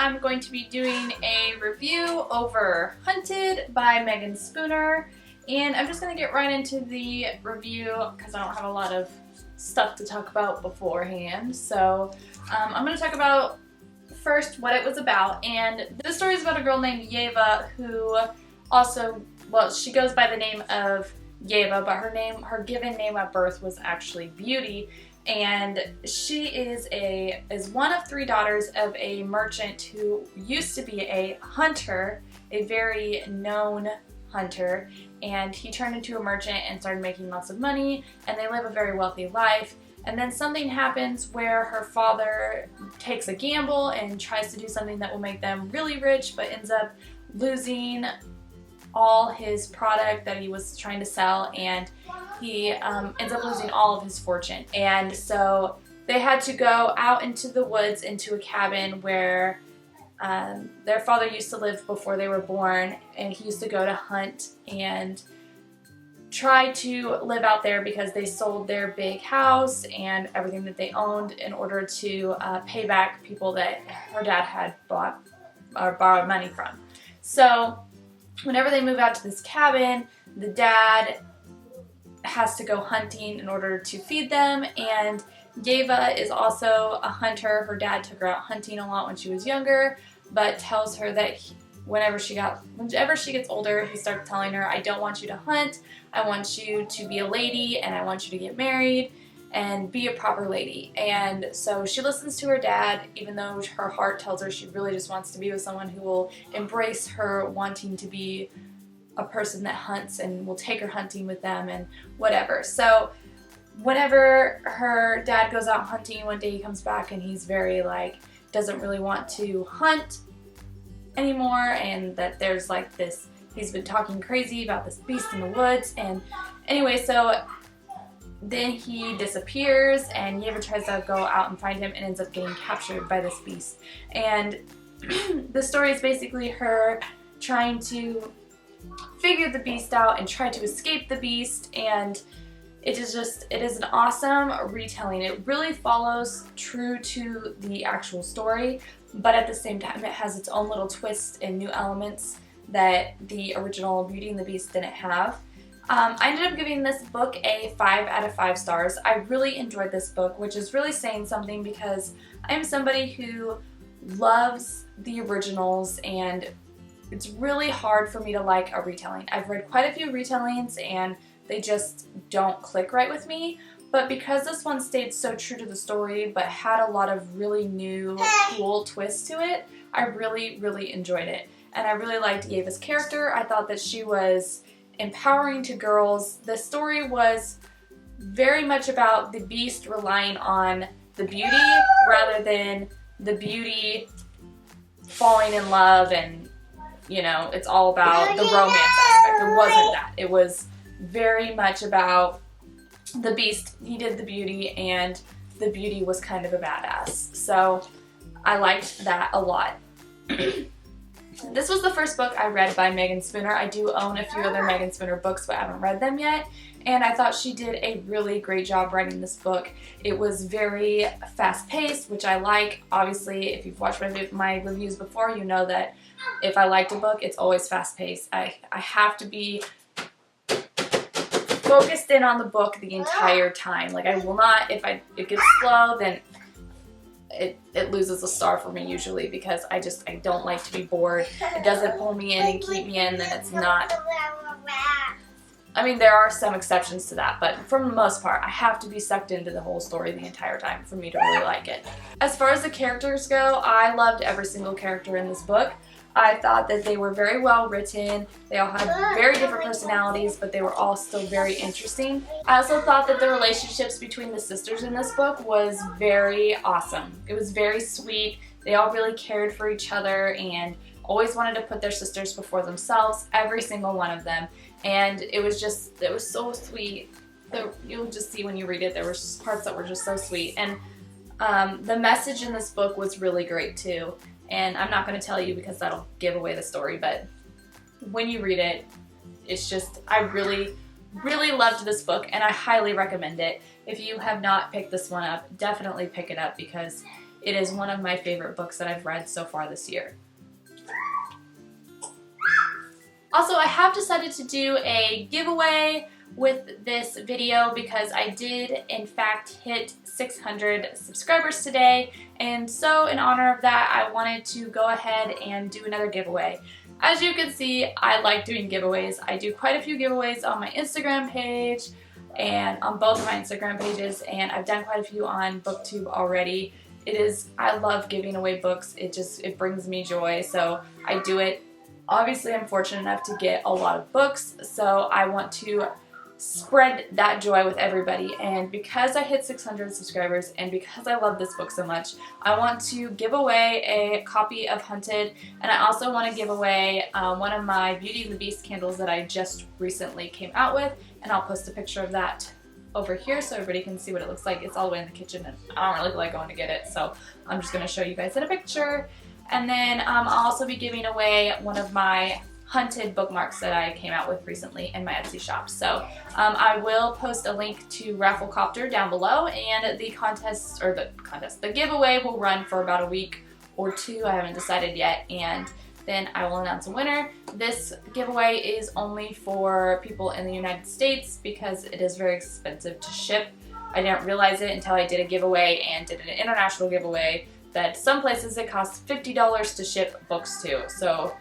I'm going to be doing a review over Hunted by Megan Spooner, and I'm just going to get right into the review because I don't have a lot of stuff to talk about beforehand. So I'm going to talk about first what it was about, and this story is about a girl named Yeva who also, well, she goes by the name of Yeva, but her given name at birth was actually Beauty. And she is one of 3 daughters of a merchant who used to be a hunter, a very known hunter, and he turned into a merchant and started making lots of money, and they live a very wealthy life. And then something happens where her father takes a gamble and tries to do something that will make them really rich, but ends up losing all his product that he was trying to sell, and he ends up losing all of his fortune. And so they had to go out into the woods, into a cabin where their father used to live before they were born, and he used to go to hunt and try to live out there because they sold their big house and everything that they owned in order to pay back people that her dad had bought or borrowed money from. So whenever they move out to this cabin, the dad has to go hunting in order to feed them, and Yeva is also a hunter. Her dad took her out hunting a lot when she was younger, but tells her that whenever she gets older, he starts telling her, I don't want you to hunt, I want you to be a lady, and I want you to get married and be a proper lady. And so she listens to her dad, even though her heart tells her she really just wants to be with someone who will embrace her wanting to be a person that hunts and will take her hunting with them and whatever. So whenever her dad goes out hunting, one day he comes back and he's very doesn't really want to hunt anymore, and that there's this, he's been talking crazy about this beast in the woods. And anyway, so then he disappears, and Yeva tries to go out and find him and ends up getting captured by this beast. And the story is basically her trying to figure the beast out and try to escape the beast, and it is an awesome retelling. It really follows true to the actual story, but at the same time it has its own little twist and new elements that the original Beauty and the Beast didn't have. I ended up giving this book a 5 out of 5 stars. I really enjoyed this book, which is really saying something because I'm somebody who loves the originals, and it's really hard for me to like a retelling. I've read quite a few retellings and they just don't click right with me, but because this one stayed so true to the story but had a lot of really new, cool twists to it, I really, really enjoyed it. And I really liked Yeva's character. I thought that she was empowering to girls. The story was very much about the beast relying on the beauty rather than the beauty falling in love, and it's all about the romance aspect. It wasn't that. It was very much about the beast needed the beauty, and the beauty was kind of a badass. So I liked that a lot. This was the first book I read by Megan Spooner. I do own a few other Megan Spooner books, but I haven't read them yet. And I thought she did a really great job writing this book. It was very fast-paced, which I like. Obviously, if you've watched my reviews before, you know that if I liked a book, it's always fast-paced. I have to be focused in on the book the entire time. I will not, if it gets slow, then it loses a star for me usually, because I don't like to be bored. It doesn't pull me in and keep me in, then it's not. I mean, there are some exceptions to that, but for the most part, I have to be sucked into the whole story the entire time for me to really like it. As far as the characters go, I loved every single character in this book. I thought that they were very well written. They all had very different personalities, but they were all still very interesting. I also thought that the relationships between the sisters in this book was very awesome. It was very sweet. They all really cared for each other and always wanted to put their sisters before themselves, every single one of them. And it was so sweet. You'll just see when you read it, there were parts that were just so sweet. And the message in this book was really great too. And I'm not going to tell you because that'll give away the story, but when you read it, it's just, I really, really loved this book, and I highly recommend it. If you have not picked this one up, definitely pick it up because it is one of my favorite books that I've read so far this year. Also, I have decided to do a giveaway with this video because I did in fact hit 600 subscribers today, and so in honor of that I wanted to go ahead and do another giveaway. As you can see, I like doing giveaways. I do quite a few giveaways on my Instagram page and on both of my Instagram pages, and I've done quite a few on BookTube already. I love giving away books. It brings me joy, so I do it. Obviously, I'm fortunate enough to get a lot of books, so I want to spread that joy with everybody. And because I hit 600 subscribers and because I love this book so much, I want to give away a copy of Hunted, and I also want to give away one of my Beauty and the Beast candles that I just recently came out with, and I'll post a picture of that over here so everybody can see what it looks like. It's all the way in the kitchen and I don't really feel like going to get it, so I'm just going to show you guys in a picture. And then I'll also be giving away one of my Hunted bookmarks that I came out with recently in my Etsy shop. So I will post a link to Rafflecopter down below, and the giveaway will run for about a week or two. I haven't decided yet, and then I will announce a winner. This giveaway is only for people in the United States because it is very expensive to ship. I didn't realize it until I did a giveaway and did an international giveaway that some places it costs $50 to ship books to. So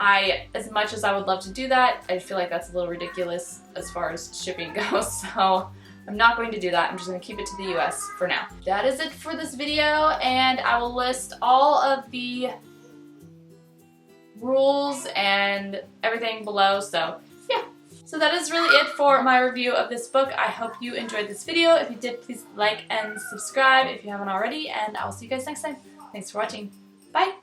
as much as I would love to do that, I feel like that's a little ridiculous as far as shipping goes. So I'm not going to do that. I'm just going to keep it to the US for now. That is it for this video, and I will list all of the rules and everything below. So yeah. So that is really it for my review of this book. I hope you enjoyed this video. If you did, please like and subscribe if you haven't already, and I'll see you guys next time. Thanks for watching. Bye!